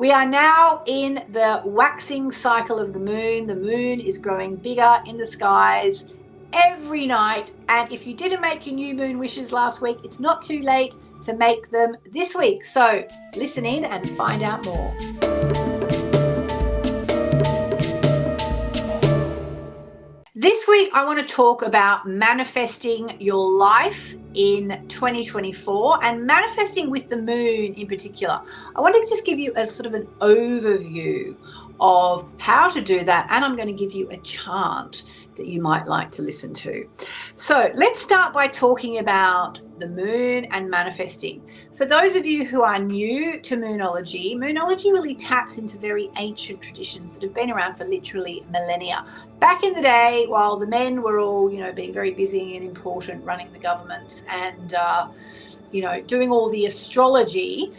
We are now in the waxing cycle of the moon. The moon is growing bigger in the skies every night. And if you didn't make your new moon wishes last week, it's not too late to make them this week. So listen in and find out more. This week, I want to talk about manifesting your life in 2024 and manifesting with the moon in particular. I want to just give you a sort of an overview of how to do that, and I'm going to give you a chant that you might like to listen to. So let's start by talking about the moon and manifesting. For those of you who are new to Moonology, Moonology really taps into very ancient traditions that have been around for literally millennia. Back in the day, while the men were all, being very busy and important, running the governments and, doing all the astrology,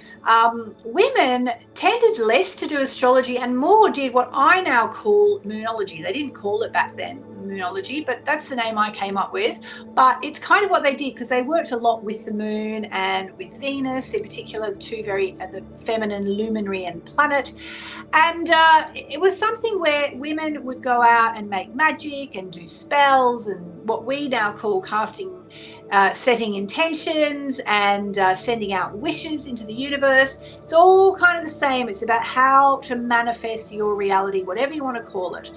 women tended less to do astrology and more did what I now call Moonology. They didn't call it back then Moonology, but that's the name I came up with. But it's kind of what they did because they worked a lot with the moon and with Venus in particular, the two the feminine luminary and planet. And it was something where women would go out and make magic and do spells and what we now call setting intentions and sending out wishes into the universe. It's all kind of the same. It's about how to manifest your reality, whatever you want to call it.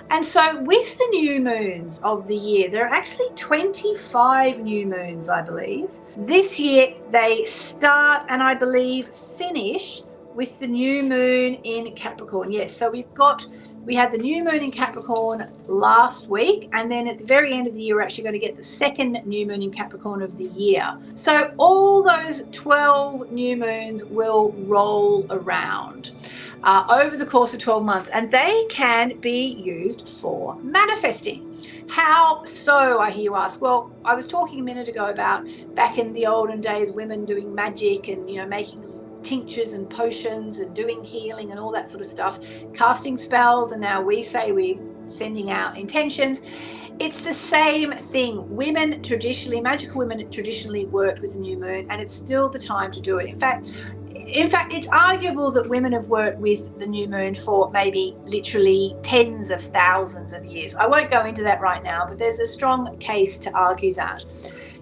And so with the new moons of the year, there are actually 25 new moons, I believe. This year they start and I believe finish with the new moon in Capricorn. Yes, so we had the new moon in Capricorn last week, and then at the very end of the year, we're actually going to get the second new moon in Capricorn of the year. So all those 12 new moons will roll around over the course of 12 months, and they can be used for manifesting. How so, I hear you ask? Well, I was talking a minute ago about back in the olden days, women doing magic and, making tinctures and potions and doing healing and all that sort of stuff, casting spells, and now we say we're sending out intentions. It's the same thing. Magical women traditionally worked with the new moon, and it's still the time to do it. In fact, it's arguable that women have worked with the new moon for maybe literally tens of thousands of years. I won't go into that right now, but there's a strong case to argue that.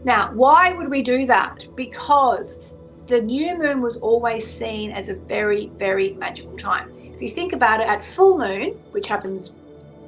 Now, why would we do that? Because the new moon was always seen as a very, very magical time. If you think about it, at full moon, which happens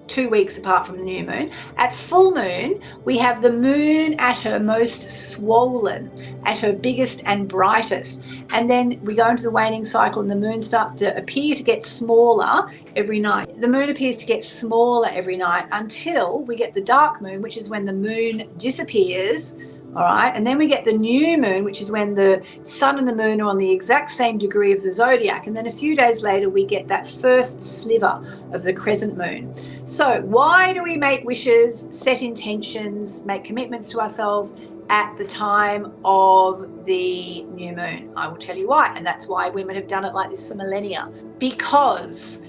2 weeks apart from the new moon, at full moon, we have the moon at her most swollen, at her biggest and brightest. And then we go into the waning cycle and the moon starts to appear to get smaller every night. The moon appears to get smaller every night until we get the dark moon, which is when the moon disappears. All right, and then we get the new moon, which is when the sun and the moon are on the exact same degree of the zodiac. And then a few days later, we get that first sliver of the crescent moon. So why do we make wishes, set intentions, make commitments to ourselves at the time of the new moon? I will tell you why. And that's why women have done it like this for millennia. Because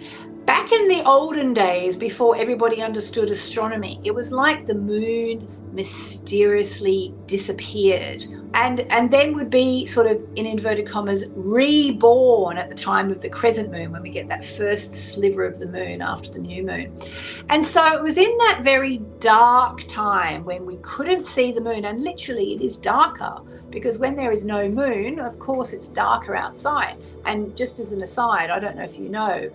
back in the olden days, before everybody understood astronomy, it was like the moon mysteriously disappeared and then would be sort of, in inverted commas, reborn at the time of the crescent moon, when we get that first sliver of the moon after the new moon. And so it was in that very dark time when we couldn't see the moon, and literally it is darker because when there is no moon, of course it's darker outside. And just as an aside, I don't know if you know,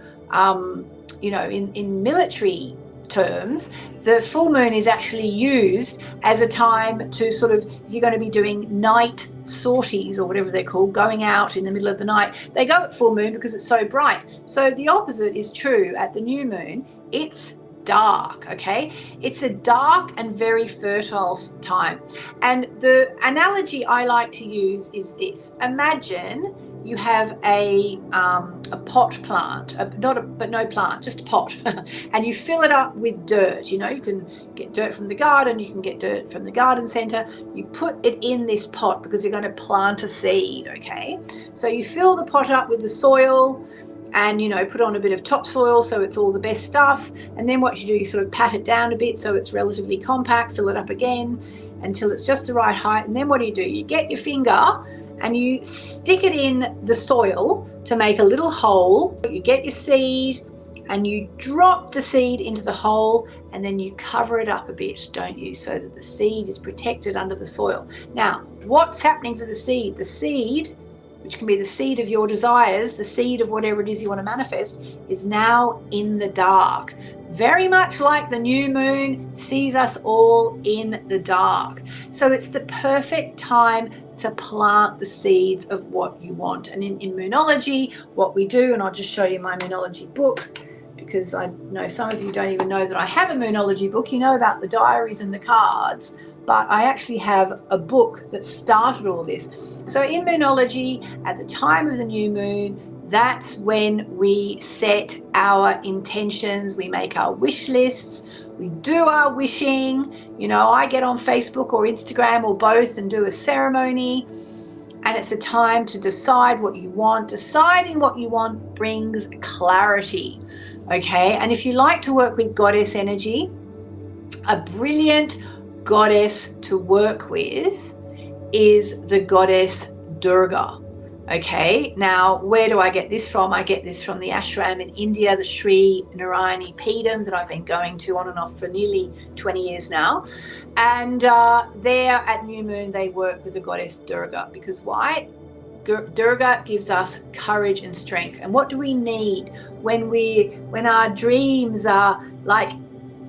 in military terms, the full moon is actually used as a time to sort of, if you're going to be doing night sorties or whatever they're called, going out in the middle of the night, they go at full moon because it's so bright. So the opposite is true at the new moon. It's dark, okay? It's a dark and very fertile time. And the analogy I like to use is this. Imagine you have a pot plant, no plant, just a pot, and you fill it up with dirt. You can get dirt from the garden, you can get dirt from the garden centre. You put it in this pot because you're going to plant a seed, okay? So you fill the pot up with the soil and, put on a bit of topsoil so it's all the best stuff. And then what you do, you sort of pat it down a bit so it's relatively compact, fill it up again until it's just the right height. And then what do? You get your finger and you stick it in the soil to make a little hole. You get your seed and you drop the seed into the hole, and then you cover it up a bit, don't you, so that the seed is protected under the soil. Now, what's happening for the seed? The seed, which can be the seed of your desires, the seed of whatever it is you want to manifest, is now in the dark. Very much like the new moon sees us all in the dark. So it's the perfect time to plant the seeds of what you want. And in Moonology, what we do, and I'll just show you my Moonology book, because I know some of you don't even know that I have a Moonology book. You know about the diaries and the cards, but I actually have a book that started all this. So in Moonology, at the time of the new moon, that's when we set our intentions, we make our wish lists, we do our wishing. You know, I get on Facebook or Instagram or both and do a ceremony, and it's a time to decide what you want. Deciding what you want brings clarity, okay? And if you like to work with goddess energy, a brilliant goddess to work with is the goddess Durga. Okay, now where do I get this from? I get this from the ashram in India, the Sri Narayani Peedam that I've been going to on and off for nearly 20 years now. And there at New Moon, they work with the goddess Durga. Because why? Durga gives us courage and strength. And what do we need when our dreams are like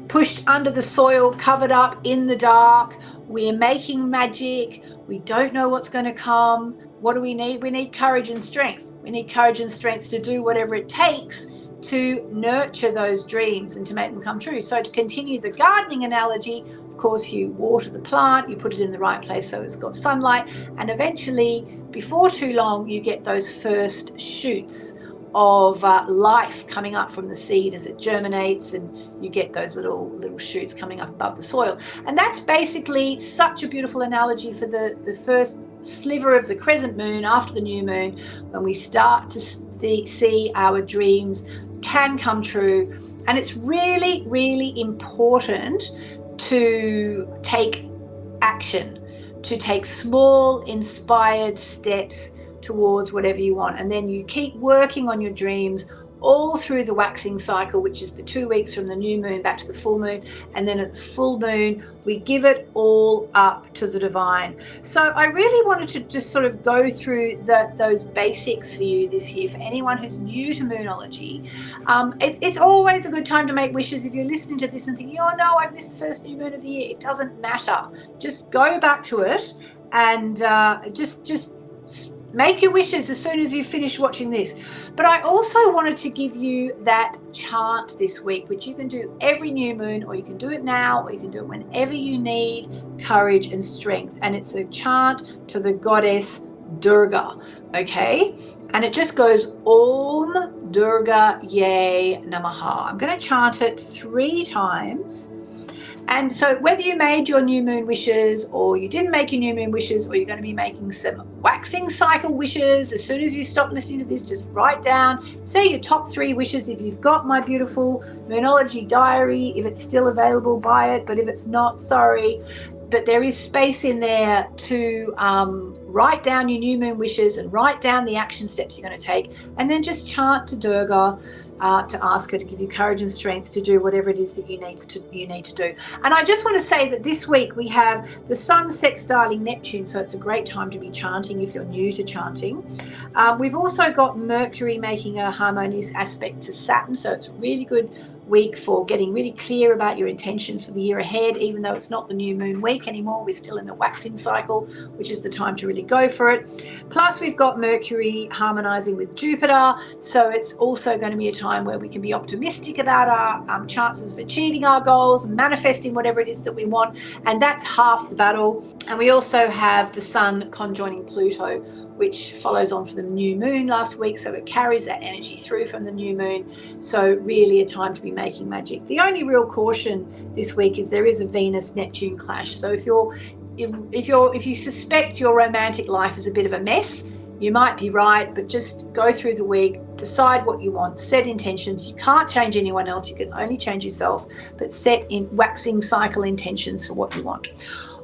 pushed under the soil, covered up in the dark? We're making magic. We don't know what's going to come. What do we need? We need courage and strength. We need courage and strength to do whatever it takes to nurture those dreams and to make them come true. So to continue the gardening analogy, of course, you water the plant, you put it in the right place so it's got sunlight, and eventually, before too long, you get those first shoots of life coming up from the seed as it germinates, and you get those little shoots coming up above the soil. And that's basically such a beautiful analogy for the first sliver of the crescent moon after the new moon, when we start to see our dreams can come true. And it's really, really important to take action, to take small inspired steps towards whatever you want. And then you keep working on your dreams all through the waxing cycle, which is the 2 weeks from the new moon back to the full moon. And then at the full moon, we give it all up to the divine. So I really wanted to just sort of go through those basics for you this year. For anyone who's new to Moonology, it's always a good time to make wishes. If you're listening to this and thinking, oh no, I've missed the first new moon of the year, it doesn't matter. Just go back to it and just make your wishes as soon as you finish watching this. But I also wanted to give you that chant this week, which you can do every new moon, or you can do it now, or you can do it whenever you need courage and strength. And it's a chant to the goddess Durga, okay? And it just goes Om Durga Ye Namaha. I'm going to chant it 3 times. And so whether you made your new moon wishes or you didn't make your new moon wishes, or you're going to be making some waxing cycle wishes, as soon as you stop listening to this, just write down, say your top 3 wishes. If you've got my beautiful Moonology diary, if it's still available, buy it. But if it's not, sorry. But there is space in there to write down your new moon wishes and write down the action steps you're going to take, and then just chant to Durga, to ask her to give you courage and strength to do whatever it is that you need to do. And I just want to say that this week we have the Sun sextiling Neptune, so it's a great time to be chanting if you're new to chanting. We've also got Mercury making a harmonious aspect to Saturn, so it's a really good week for getting really clear about your intentions for the year ahead. Even though it's not the new moon week anymore, we're still in the waxing cycle, which is the time to really go for it. Plus we've got Mercury harmonizing with Jupiter, so it's also going to be a time where we can be optimistic about our chances of achieving our goals, manifesting whatever it is that we want, and that's half the battle. And we also have the Sun conjoining Pluto, which follows on from the new moon last week, so it carries that energy through from the new moon. So really a time to be making magic. The only real caution this week is there is a Venus-Neptune clash. So if you suspect your romantic life is a bit of a mess, You might be right, but just go through the week, decide what you want, set intentions. You can't change anyone else, you can only change yourself, but set in waxing cycle intentions for what you want.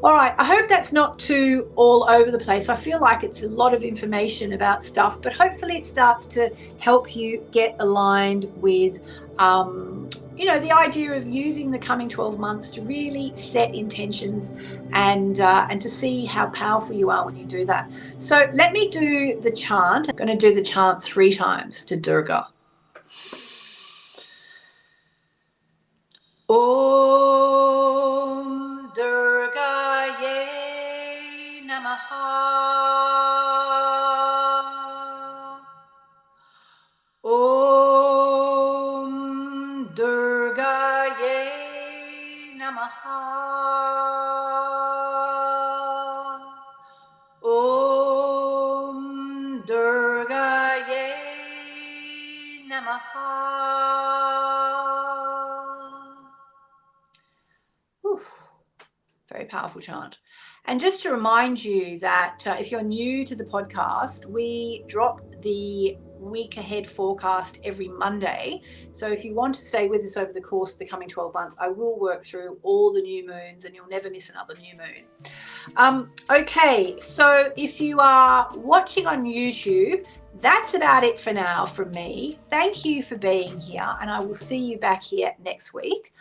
All right, I hope that's not too all over the place. I feel like it's a lot of information about stuff, but hopefully it starts to help you get aligned with the idea of using the coming 12 months to really set intentions and to see how powerful you are when you do that. So let me do the chant. I'm going to do the chant 3 times to Durga. Om Durgaye Namaha. Om Durgaye Namaha. Om Durgaye Namaha. Very powerful chant. And just to remind you that if you're new to the podcast, we drop the week ahead forecast every Monday. So if you want to stay with us over the course of the coming 12 months, I will work through all the new moons and you'll never miss another new moon. Okay, so if you are watching on YouTube, that's about it for now from me. Thank you for being here, and I will see you back here next week.